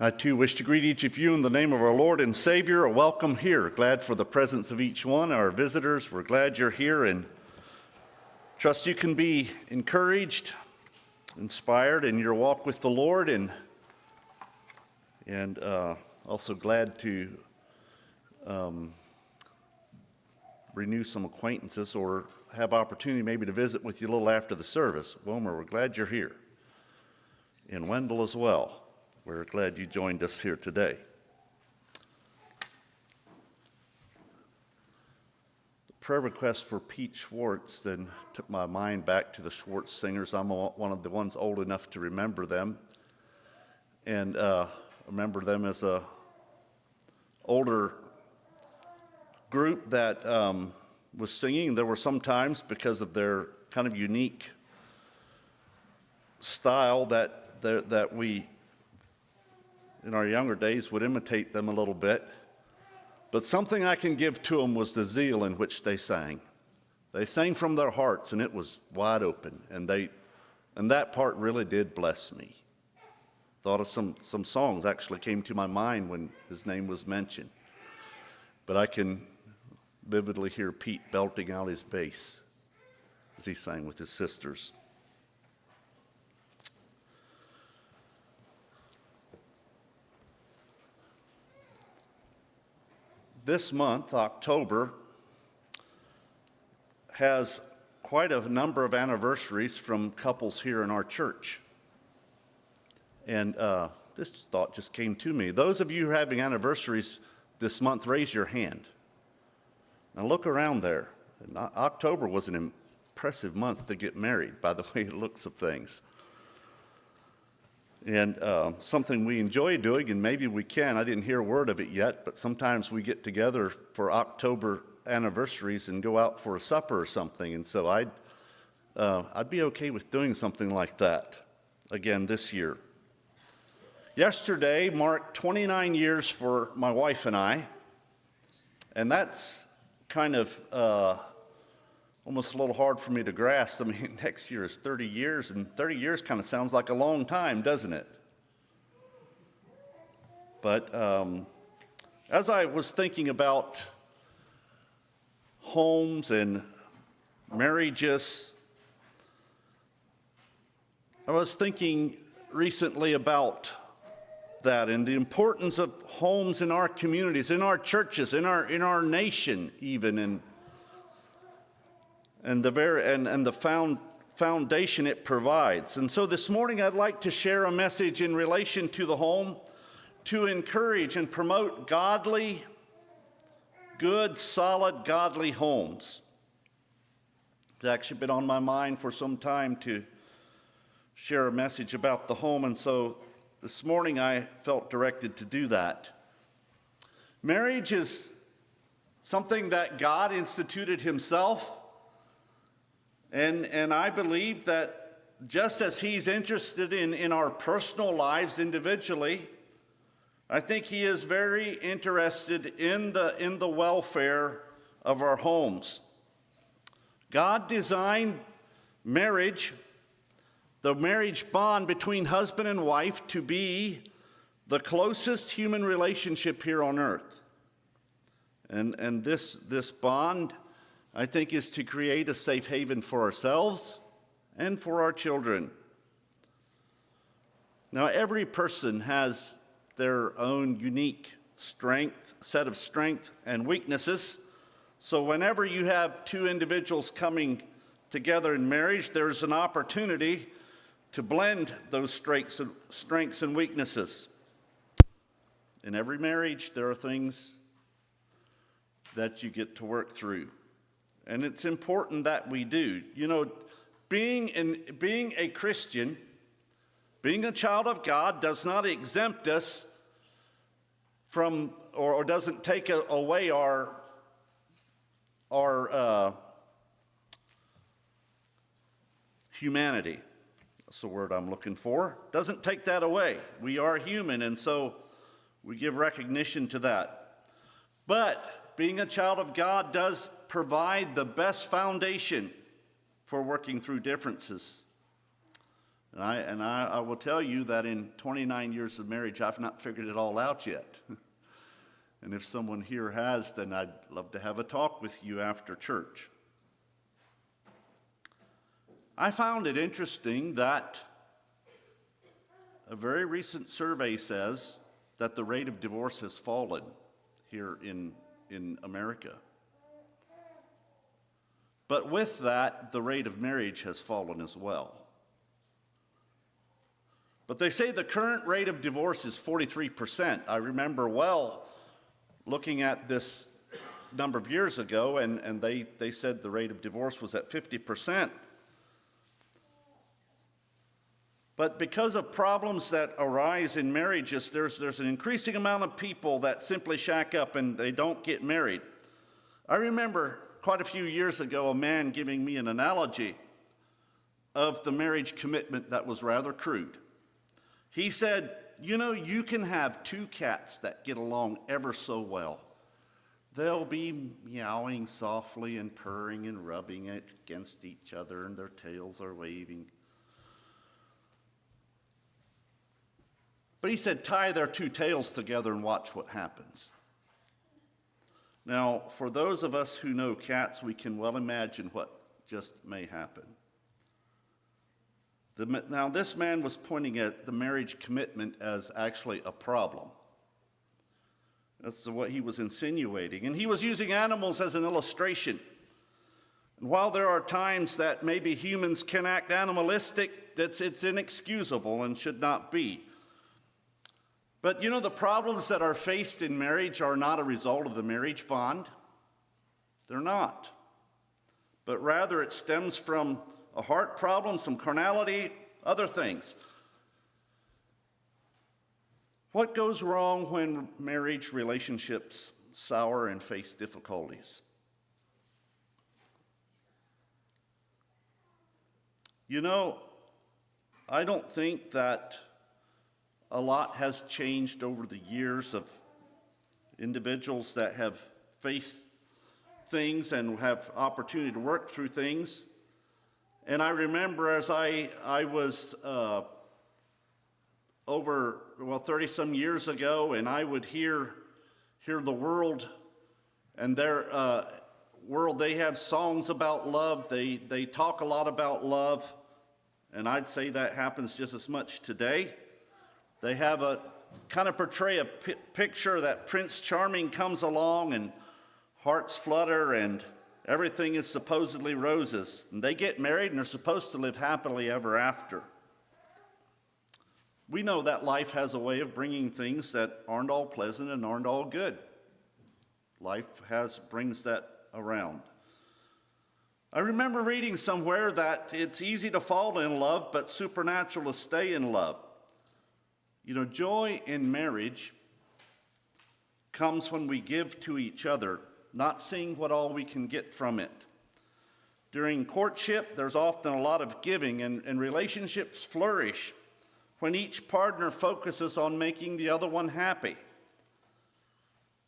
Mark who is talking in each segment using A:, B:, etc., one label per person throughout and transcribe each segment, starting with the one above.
A: I too wish to greet each of you in the name of our Lord and Savior. A welcome here. Glad for the presence of each one. Our visitors, we're glad you're here and trust you can be encouraged, inspired in your walk with the Lord, and also glad to renew some acquaintances or have opportunity maybe to visit with you a little after the service. Wilmer, we're glad you're here. And Wendell as well. We're glad you joined us here today. The prayer request for Pete Schwartz then took my mind back to the Schwartz singers. I'm one of the ones old enough to remember them. And remember them as a older group that was singing. There were some times, because of their kind of unique style, that we in our younger days would imitate them a little bit. But something I can give to them was the zeal in which they sang. They sang from their hearts, and it was wide open. And that part really did bless me. Thought of some songs actually came to my mind when his name was mentioned. But I can vividly hear Pete belting out his bass as he sang with his sisters. This month, October, has quite a number of anniversaries from couples here in our church. And this thought just came to me. Those of you who are having anniversaries this month, raise your hand. Now look around there. October was an impressive month to get married, by the way it looks of things. And something we enjoy doing, and maybe we can, I didn't hear a word of it yet, but sometimes we get together for October anniversaries and go out for a supper or something. And so I'd be okay with doing something like that again this year. Yesterday marked 29 years for my wife and I, and that's kind of almost a little hard for me to grasp. I mean, next year is 30 years, and 30 years kind of sounds like a long time, doesn't it? But as I was thinking about homes and marriages, I was thinking recently about that and the importance of homes in our communities, in our churches, in our nation even, and the foundation it provides. And so this morning I'd like to share a message in relation to the home to encourage and promote godly, good, solid, godly homes. It's actually been on my mind for some time to share a message about the home, and so this morning I felt directed to do that. Marriage is something that God instituted himself. And I believe that just as he's interested in our personal lives individually, I think he is very interested in the welfare of our homes. God designed marriage, the marriage bond between husband and wife, to be the closest human relationship here on earth. And this bond, I think, is to create a safe haven for ourselves and for our children. Now, every person has their own unique set of strength and weaknesses. So whenever you have two individuals coming together in marriage, there's an opportunity to blend those strengths and weaknesses. In every marriage, there are things that you get to work through. And it's important that we do. You know, being a Christian, being a child of God, does not exempt us from, or doesn't take away our humanity. That's the word I'm looking for. Doesn't take that away. We are human, and so we give recognition to that. But being a child of God does provide the best foundation for working through differences. And I will tell you that in 29 years of marriage, I've not figured it all out yet. And if someone here has, then I'd love to have a talk with you after church. I found it interesting that a very recent survey says that the rate of divorce has fallen here in America. But with that, the rate of marriage has fallen as well. But they say the current rate of divorce is 43%. I remember well looking at this number of years ago, and they said the rate of divorce was at 50%. But because of problems that arise in marriages, there's an increasing amount of people that simply shack up and they don't get married. I remember quite a few years ago a man giving me an analogy of the marriage commitment that was rather crude. He said, you know, you can have two cats that get along ever so well. They'll be meowing softly and purring and rubbing against each other, and their tails are waving. But he said, tie their two tails together and watch what happens. Now, for those of us who know cats, we can well imagine what just may happen. Now, this man was pointing at the marriage commitment as actually a problem. That's what he was insinuating. And he was using animals as an illustration. And while there are times that maybe humans can act animalistic, it's inexcusable and should not be. But you know, the problems that are faced in marriage are not a result of the marriage bond. They're not. But rather it stems from a heart problem, some carnality, other things. What goes wrong when marriage relationships sour and face difficulties? You know, I don't think that a lot has changed over the years of individuals that have faced things and have opportunity to work through things. And I remember as I was over 30-some years ago, and I would hear the world, and their world, they have songs about love. They talk a lot about love, and I'd say that happens just as much today. They have a kind of portray a picture that Prince Charming comes along and hearts flutter and everything is supposedly roses. And they get married and are supposed to live happily ever after. We know that life has a way of bringing things that aren't all pleasant and aren't all good. Life brings that around. I remember reading somewhere that it's easy to fall in love, but supernatural to stay in love. You know, joy in marriage comes when we give to each other, not seeing what all we can get from it. During courtship, there's often a lot of giving, and relationships flourish when each partner focuses on making the other one happy.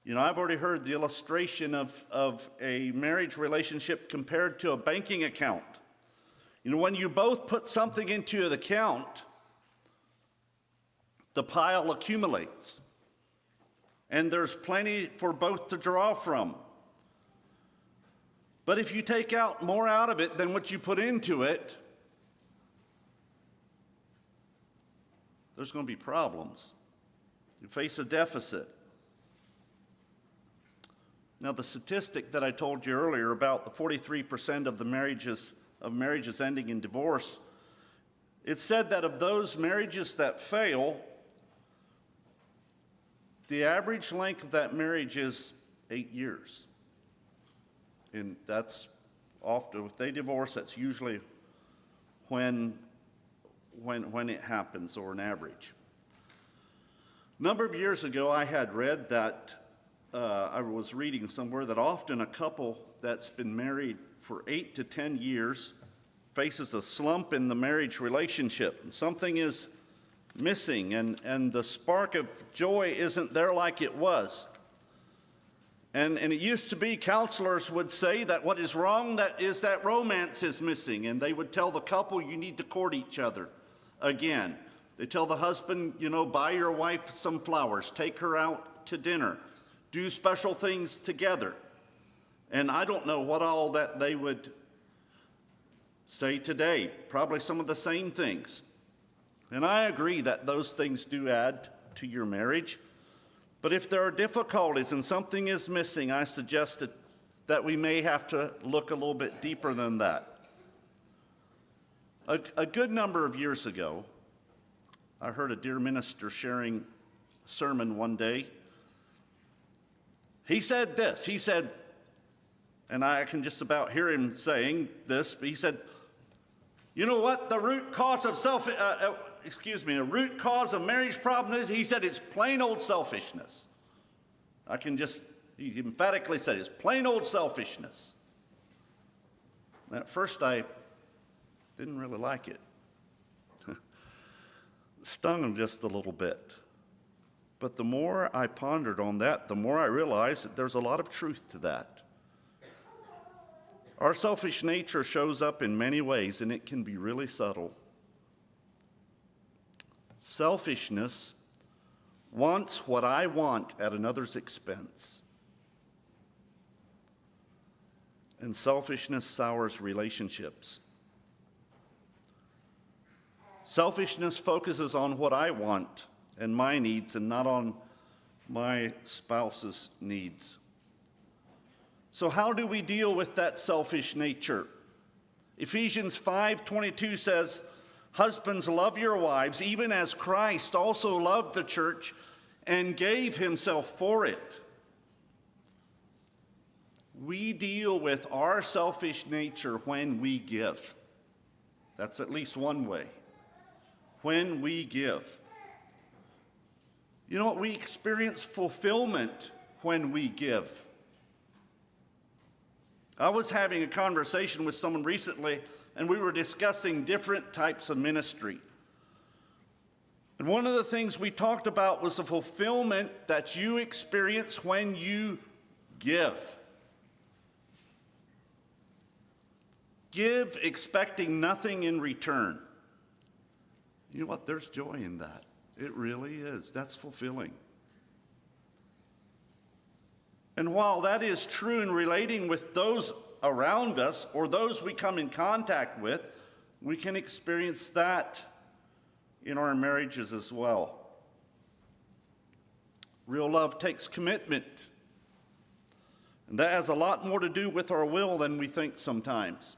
A: You know, I've already heard the illustration of a marriage relationship compared to a banking account. You know, when you both put something into the account, the pile accumulates, and there's plenty for both to draw from. But if you take out more out of it than what you put into it, there's going to be problems. You face a deficit. Now, the statistic that I told you earlier about the 43% of the marriages ending in divorce, it said that of those marriages that fail, the average length of that marriage is 8 years. And that's often, if they divorce, that's usually when it happens, or an average. A number of years ago, I had read that, I was reading somewhere that often a couple that's been married for 8 to 10 years faces a slump in the marriage relationship. Something is missing, and the spark of joy isn't there like it was. And it used to be counselors would say that what is wrong that romance is missing, and they would tell the couple, you need to court each other. again. They tell the husband, buy your wife some flowers, take her out to dinner, do special things together. And I don't know what all that they would say today, probably some of the same things. And I agree that those things do add to your marriage. But if there are difficulties and something is missing, I suggest that we may have to look a little bit deeper than that. A good number of years ago, I heard a dear minister sharing a sermon one day. He said this, and I can just about hear him saying this, but he said, you know what the root cause of a root cause of marriage problem is? He said it's plain old selfishness. He emphatically said it's plain old selfishness. At first I didn't really like it. Stung him just a little bit. But the more I pondered on that, the more I realized that there's a lot of truth to that. Our selfish nature shows up in many ways, and it can be really subtle. Selfishness wants what I want at another's expense. And selfishness sours relationships. Selfishness focuses on what I want and my needs and not on my spouse's needs. So how do we deal with that selfish nature? Ephesians 5:22 says, husbands, love your wives, even as Christ also loved the church and gave himself for it. We deal with our selfish nature when we give. That's at least one way. When we give. You know what? We experience fulfillment when we give. I was having a conversation with someone recently, and we were discussing different types of ministry. And one of the things we talked about was the fulfillment that you experience when you give. Give expecting nothing in return. You know what? There's joy in that. It really is. That's fulfilling. And while that is true in relating with those around us or those we come in contact with, we can experience that in our marriages as well. Real love takes commitment. And that has a lot more to do with our will than we think sometimes.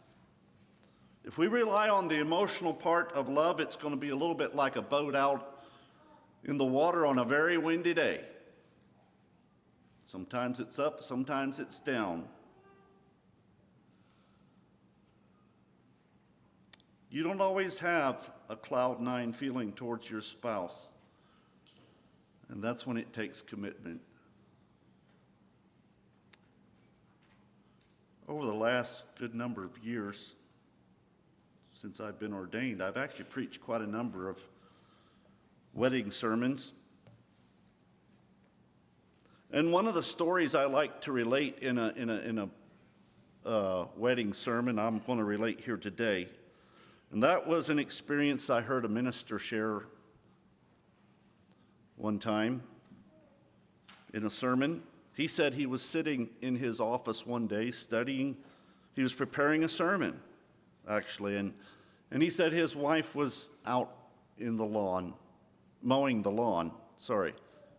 A: If we rely on the emotional part of love, it's going to be a little bit like a boat out in the water on a very windy day. Sometimes it's up, sometimes it's down. You don't always have a cloud nine feeling towards your spouse, and that's when it takes commitment. Over the last good number of years, since I've been ordained, I've actually preached quite a number of wedding sermons. And one of the stories I like to relate in a wedding sermon, I'm going to relate here today. And that was an experience I heard a minister share one time in a sermon. He said he was sitting in his office one day studying. He was preparing a sermon, actually. And he said his wife was out in the lawn, mowing the lawn.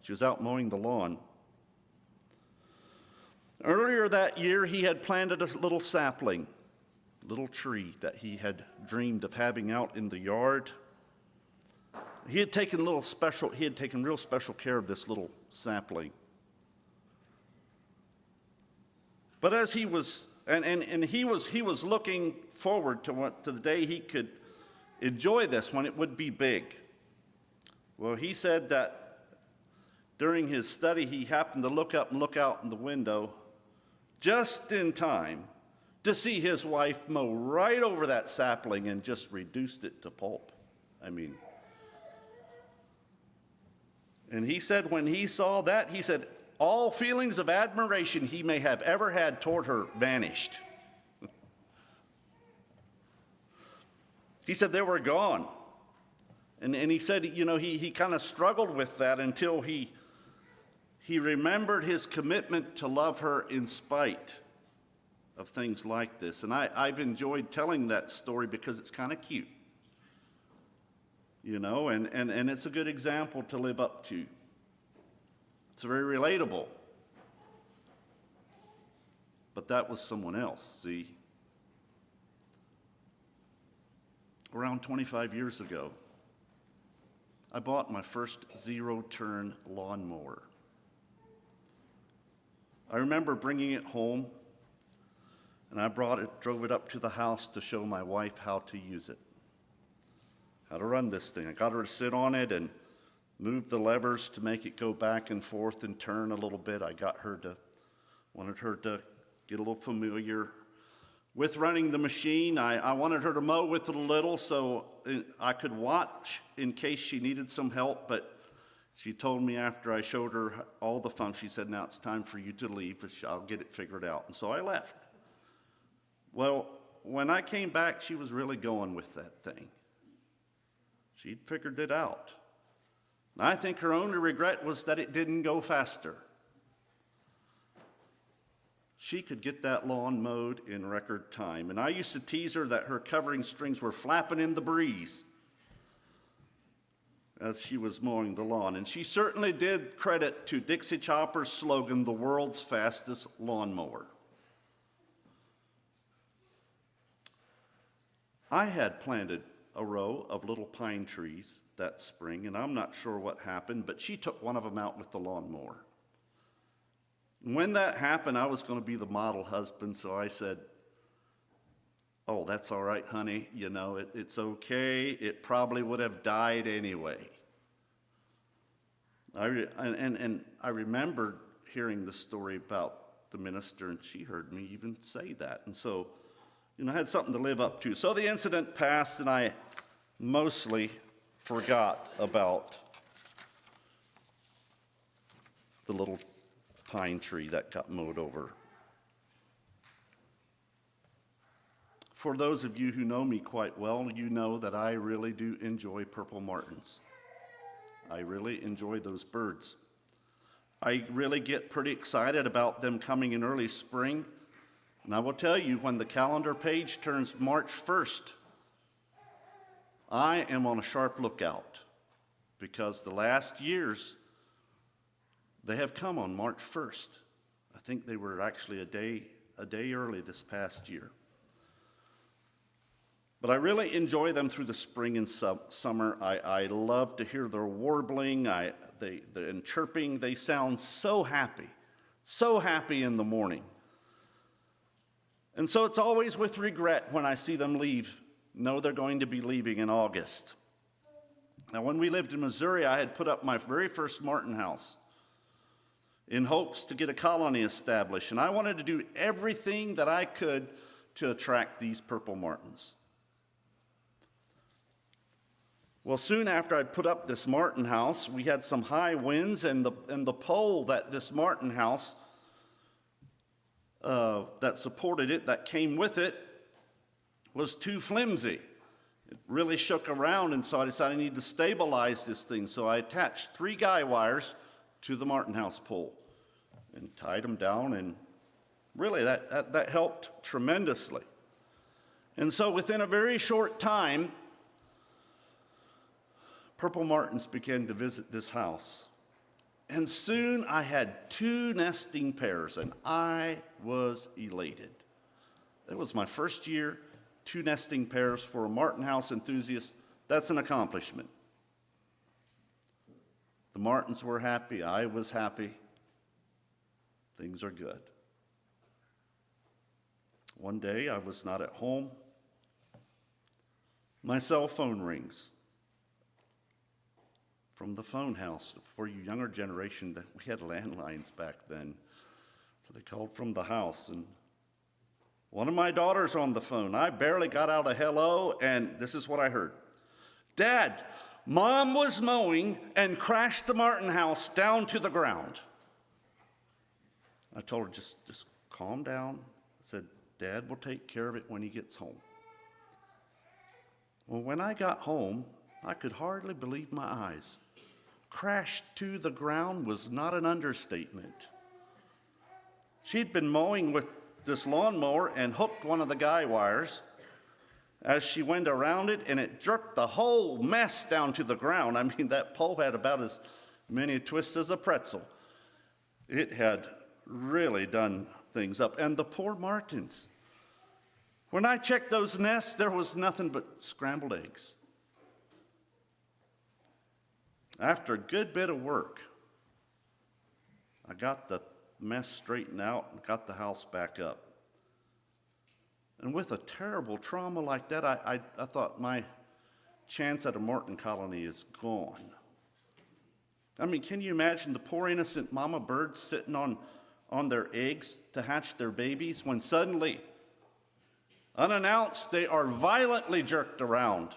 A: She was out mowing the lawn. Earlier that year, he had planted a little sapling, little tree that he had dreamed of having out in the yard. He had taken real special care of this little sapling. But as he was, he was looking forward to the day he could enjoy this, when it would be big. Well, he said that during his study, he happened to look up and look out in the window just in time to see his wife mow right over that sapling and just reduced it to pulp. And he said when he saw that, he said, all feelings of admiration he may have ever had toward her vanished. He said they were gone. And he said, he kind of struggled with that until he remembered his commitment to love her in spite of things like this. And I've enjoyed telling that story because it's kind of cute, and it's a good example to live up to. It's very relatable. But that was someone else, see? Around 25 years ago, I bought my first zero-turn lawnmower. I remember bringing it home, and I drove it up to the house to show my wife how to use it, how to run this thing. I got her to sit on it and move the levers to make it go back and forth and turn a little bit. Wanted her to get a little familiar with running the machine. I wanted her to mow with it a little so I could watch in case she needed some help, but she told me after I showed her all the fun, she said, "Now it's time for you to leave. I'll get it figured out." And so I left. Well, when I came back, she was really going with that thing. She'd figured it out. And I think her only regret was that it didn't go faster. She could get that lawn mowed in record time. And I used to tease her that her covering strings were flapping in the breeze as she was mowing the lawn. And she certainly did credit to Dixie Chopper's slogan, "The world's fastest lawnmower." I had planted a row of little pine trees that spring, and I'm not sure what happened, but she took one of them out with the lawnmower. When that happened, I was going to be the model husband, so I said, "Oh, that's all right, honey. It's okay. It probably would have died anyway." I remembered hearing the story about the minister, and she heard me even say that. And so, I had something to live up to. So the incident passed, and I mostly forgot about the little pine tree that got mowed over. For those of you who know me quite well, you know that I really do enjoy purple martins. I really enjoy those birds. I really get pretty excited about them coming in early spring. And I will tell you, when the calendar page turns March 1st, I am on a sharp lookout, because the last years, they have come on March 1st. I think they were actually a day early this past year. But I really enjoy them through the spring and summer. I love to hear their warbling and chirping. They sound so happy in the morning. And so it's always with regret when I see them leave. No, they're going to be leaving in August. Now, when we lived in Missouri, I had put up my very first martin house in hopes to get a colony established. And I wanted to do everything that I could to attract these purple martins. Well, soon after I'd put up this martin house, we had some high winds, and the pole that this martin house that supported it, that came with it, was too flimsy. It really shook around, and so I decided I needed to stabilize this thing. So I attached 3 guy wires to the martin house pole and tied them down, and really that helped tremendously. And so within a very short time, purple martins began to visit this house. And soon I had 2 nesting pairs, and I was elated. That was my first year, 2 nesting pairs for a martin house enthusiast. That's an accomplishment. The martins were happy, I was happy. Things are good. One day I was not at home. My cell phone rings from the phone house. For you younger generation, we had landlines back then. So they called from the house, and one of my daughters on the phone. I barely got out a hello, and this is what I heard. "Dad, Mom was mowing and crashed the martin house down to the ground." I told her, just calm down. I said, "Dad will take care of it when he gets home." Well, when I got home, I could hardly believe my eyes. Crashed to the ground was not an understatement. She'd been mowing with this lawnmower and hooked one of the guy wires as she went around it, and it jerked the whole mess down to the ground. I mean, that pole had about as many twists as a pretzel. It had really done things up. And the poor martins. When I checked those nests, there was nothing but scrambled eggs. After a good bit of work, I got the mess straightened out and got the house back up. And with a terrible trauma like that, I thought my chance at a martin colony is gone. I mean, can you imagine the poor innocent mama birds sitting on their eggs to hatch their babies when suddenly, unannounced, they are violently jerked around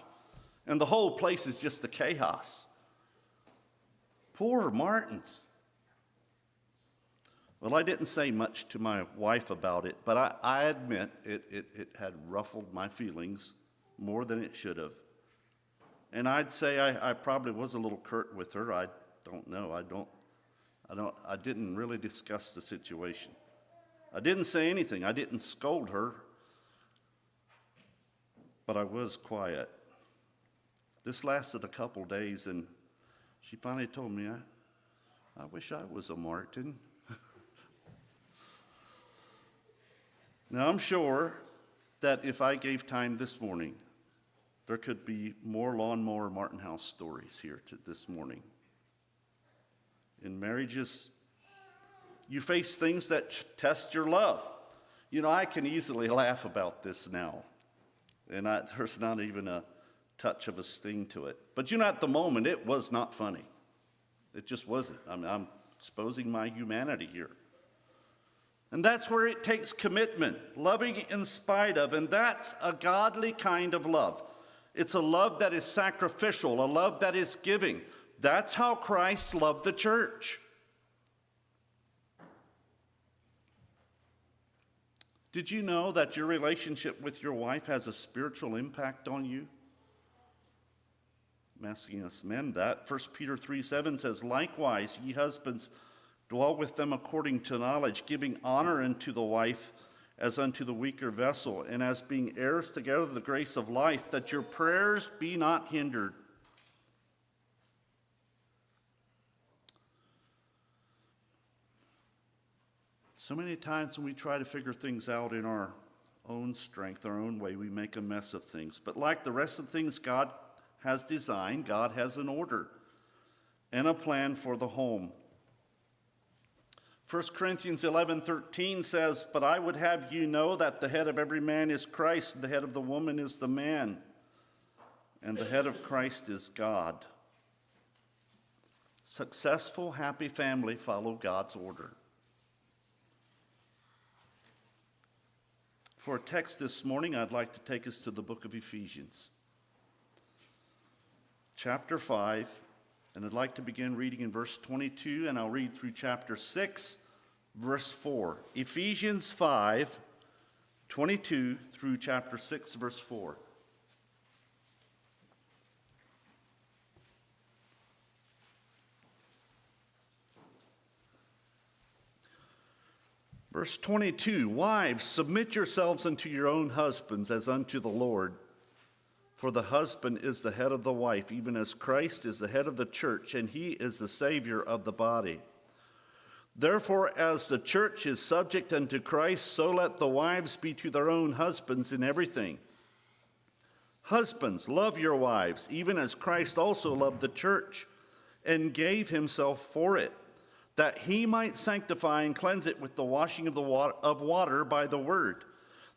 A: and the whole place is just a chaos. Poor martins. Well, I didn't say much to my wife about it, but I admit it had ruffled my feelings more than it should have. And I'd say I probably was a little curt with her. I don't know. I didn't really discuss the situation. I didn't say anything. I didn't scold her, but I was quiet. This lasted a couple days, and she finally told me, I wish I was a martin. Now, I'm sure that if I gave time this morning, there could be more lawnmower Martin House stories here this morning. In marriages, you face things that test your love. You know, I can easily laugh about this now, and there's not even a touch of a sting to it. But you know, at the moment, it was not funny. It just wasn't. I mean, I'm exposing my humanity here. And that's where it takes commitment, loving in spite of, and that's a godly kind of love. It's a love that is sacrificial, a love that is giving. That's how Christ loved the church. Did you know that your relationship with your wife has a spiritual impact on you? I'm asking us men that. 1 Peter 3:7 says, likewise, ye husbands, dwell with them according to knowledge, giving honor unto the wife as unto the weaker vessel, and as being heirs together of the grace of life, that your prayers be not hindered. So many times when we try to figure things out in our own strength, our own way, we make a mess of things. But like the rest of the things God has designed, God has an order and a plan for the home. 1 Corinthians 11:13 says, but I would have you know that the head of every man is Christ, and the head of the woman is the man, and the head of Christ is God. Successful, happy family follow God's order. For a text this morning, I'd like to take us to the book of Ephesians, chapter 5, and I'd like to begin reading in verse 22, and I'll read through chapter 6, verse 4. Ephesians 5, 22 through chapter 6, verse 4. Verse 22, wives, submit yourselves unto your own husbands as unto the Lord. For the husband is the head of the wife, even as Christ is the head of the church, and he is the Savior of the body. Therefore, as the church is subject unto Christ, so let the wives be to their own husbands in everything. Husbands, love your wives, even as Christ also loved the church, and gave himself for it, that he might sanctify and cleanse it with the washing of water by the word,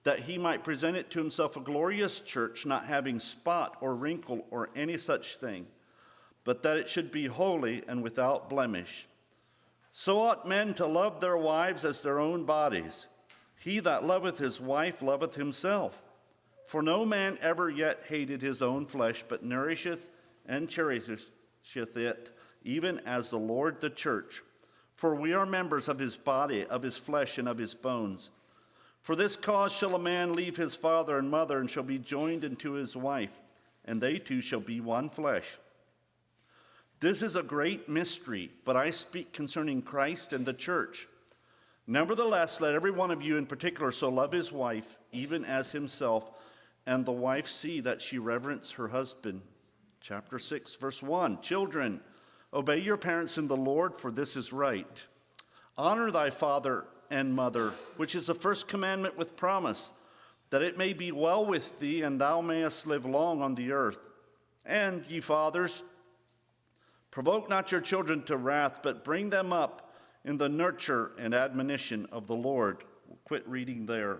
A: that he might present it to himself a glorious church, not having spot or wrinkle or any such thing, but that it should be holy and without blemish. So ought men to love their wives as their own bodies. He that loveth his wife loveth himself. For no man ever yet hated his own flesh, but nourisheth and cherisheth it, even as the Lord the church. For we are members of his body, of his flesh, and of his bones. For this cause shall a man leave his father and mother, and shall be joined unto his wife, and they two shall be one flesh. This is a great mystery, but I speak concerning Christ and the church. Nevertheless, let every one of you in particular so love his wife, even as himself, and the wife see that she reverence her husband. Chapter 6, verse 1. Children, obey your parents in the Lord, for this is right. Honor thy father and mother, which is the first commandment with promise, that it may be well with thee, and thou mayest live long on the earth. And ye fathers, provoke not your children to wrath, but bring them up in the nurture and admonition of the Lord. We'll quit reading there.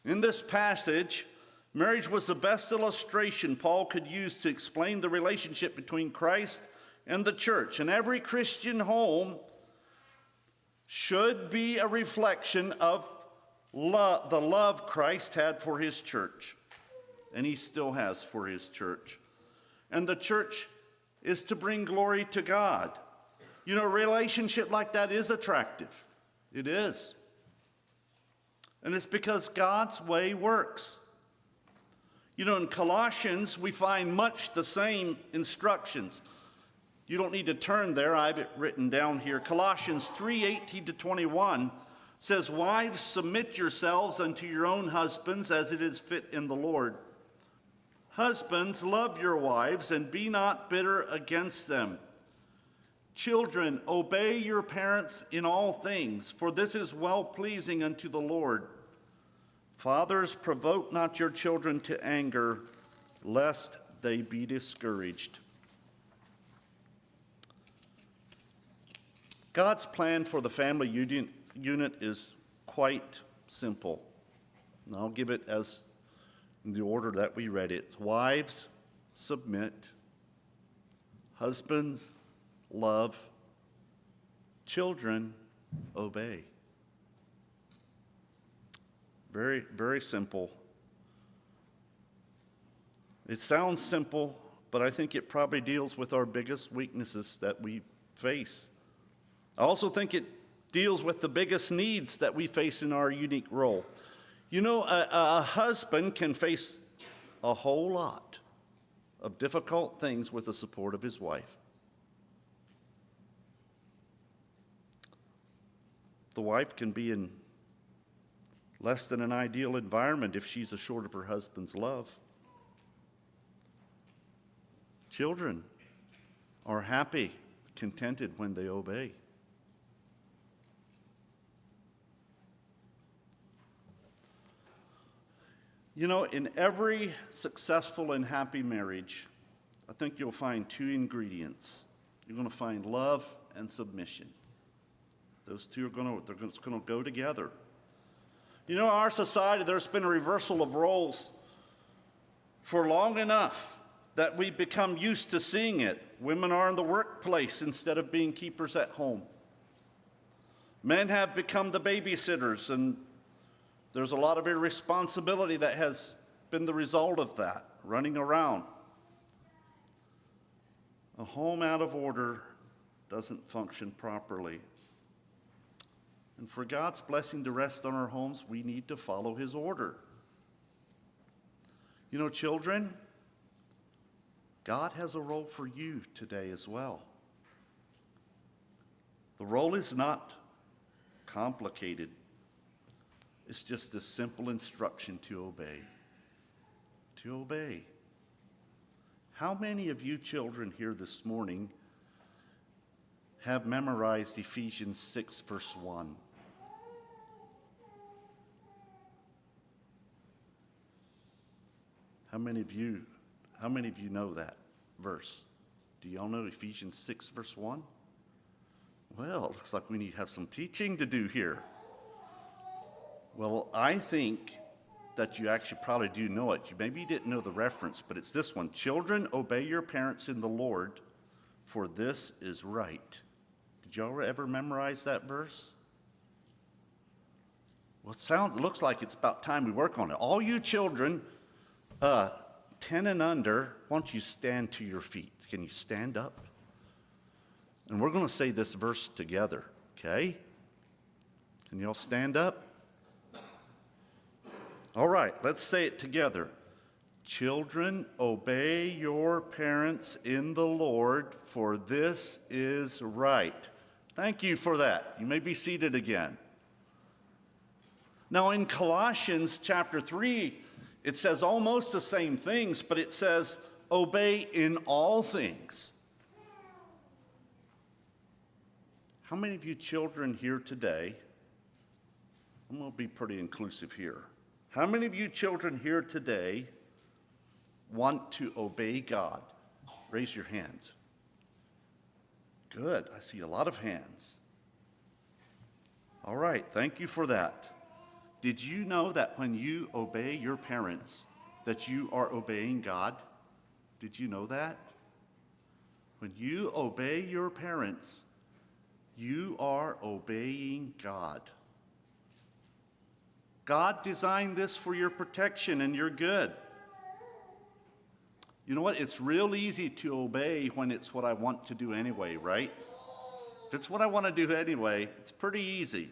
A: In this passage, marriage was the best illustration Paul could use to explain the relationship between Christ and the church. And every Christian home should be a reflection of the love Christ had for his church, and he still has for his church. And the church is to bring glory to God. You know, a relationship like that is attractive. It is. And it's because God's way works. You know, in Colossians, we find much the same instructions. You don't need to turn there. I have it written down here. Colossians 3:18-21 says, Wives, submit yourselves unto your own husbands as it is fit in the Lord. Husbands, love your wives and be not bitter against them. Children, obey your parents in all things, for this is well-pleasing unto the Lord. Fathers, provoke not your children to anger, lest they be discouraged. God's plan for the family unit is quite simple. And I'll give it as in the order that we read it. Wives, submit. Husbands, love. Children, obey. Very, very simple. It sounds simple, but I think it probably deals with our biggest weaknesses that we face. I also think it deals with the biggest needs that we face in our unique role. You know, a husband can face a whole lot of difficult things with the support of his wife. The wife can be in less than an ideal environment if she's assured of her husband's love. Children are happy, contented when they obey. You know, in every successful and happy marriage, I think you'll find two ingredients. You're going to find love and submission. Those two are going to go together. You know, in our society, there's been a reversal of roles for long enough that we've become used to seeing it. Women are in the workplace instead of being keepers at home. Men have become the babysitters, and there's a lot of irresponsibility that has been the result of that, running around. A home out of order doesn't function properly. And for God's blessing to rest on our homes, we need to follow his order. You know, children, God has a role for you today as well. The role is not complicated. It's just a simple instruction to obey. To obey. How many of you children here this morning have memorized Ephesians 6, verse 1? How many of you know that verse? Do y'all know Ephesians 6, verse 1? Well, it looks like we need to have some teaching to do here. Well, I think that you actually probably do know it. Maybe you didn't know the reference, but it's this one. Children, obey your parents in the Lord, for this is right. Did y'all ever memorize that verse? Well, it looks like it's about time we work on it. All you children, 10 and under, why don't you stand to your feet? Can you stand up? And we're going to say this verse together, okay? Can you all stand up? All right, let's say it together. Children, obey your parents in the Lord, for this is right. Thank you for that. You may be seated again. Now in Colossians chapter 3, it says almost the same things, but it says, obey in all things. How many of you children here today, I'm going to be pretty inclusive here. How many of you children here today want to obey God? Raise your hands. Good, I see a lot of hands. All right, thank you for that. Did you know that when you obey your parents, that you are obeying God? Did you know that? When you obey your parents, you are obeying God. God designed this for your protection and your good. You know what? It's real easy to obey when it's what I want to do anyway, right? If it's what I want to do anyway, it's pretty easy.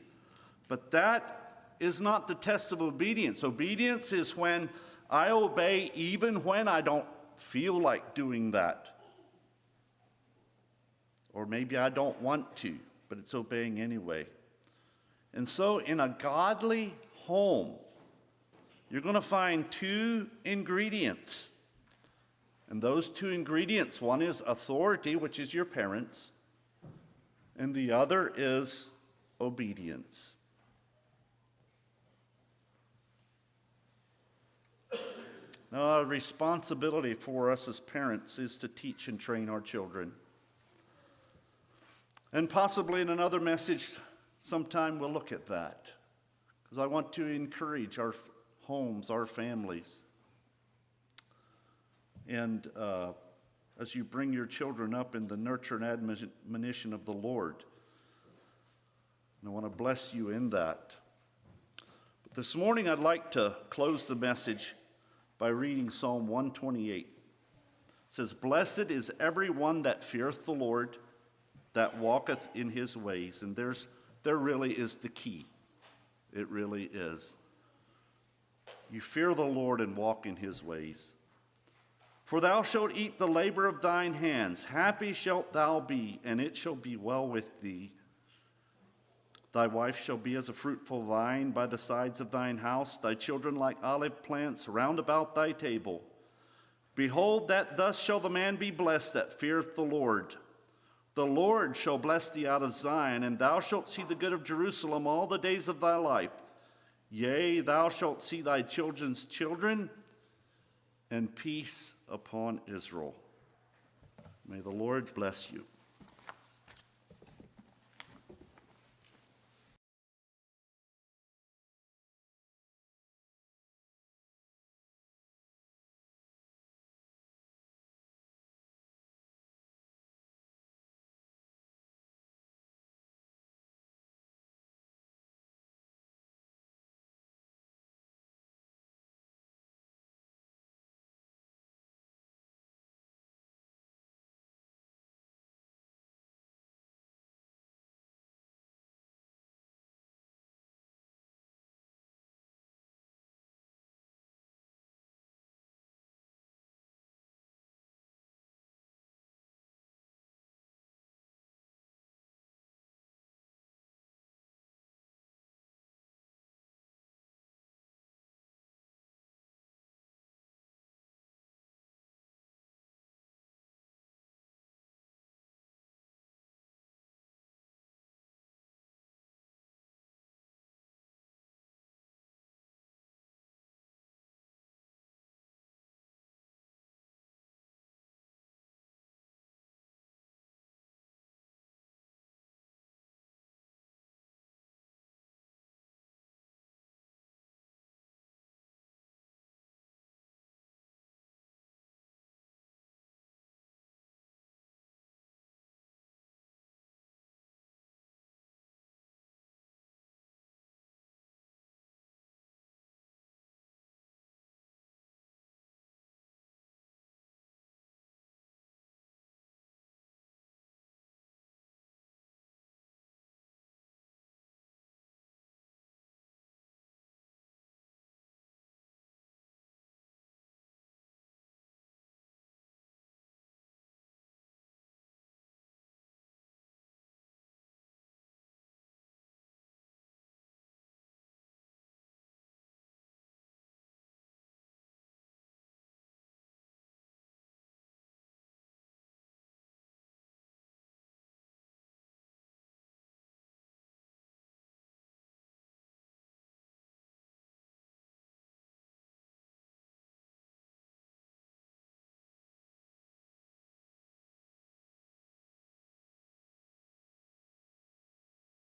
A: But that is not the test of obedience. Obedience is when I obey even when I don't feel like doing that. Or maybe I don't want to, but it's obeying anyway. And so in a godly home, you're going to find two ingredients. And those two ingredients, one is authority, which is your parents, and the other is obedience. Now, a responsibility for us as parents is to teach and train our children. And possibly in another message, sometime we'll look at that, because I want to encourage our homes, our families. And as you bring your children up in the nurture and admonition of the Lord, and I want to bless you in that. But this morning I'd like to close the message by reading Psalm 128. It says, "Blessed is every one that feareth the Lord, that walketh in his ways." And there really is the key. It really is. You fear the Lord and walk in his ways. "For thou shalt eat the labor of thine hands. Happy shalt thou be, and it shall be well with thee. Thy wife shall be as a fruitful vine by the sides of thine house, thy children like olive plants round about thy table. Behold, that thus shall the man be blessed that feareth the Lord. The Lord shall bless thee out of Zion, and thou shalt see the good of Jerusalem all the days of thy life. Yea, thou shalt see thy children's children, and peace upon Israel." May the Lord bless you.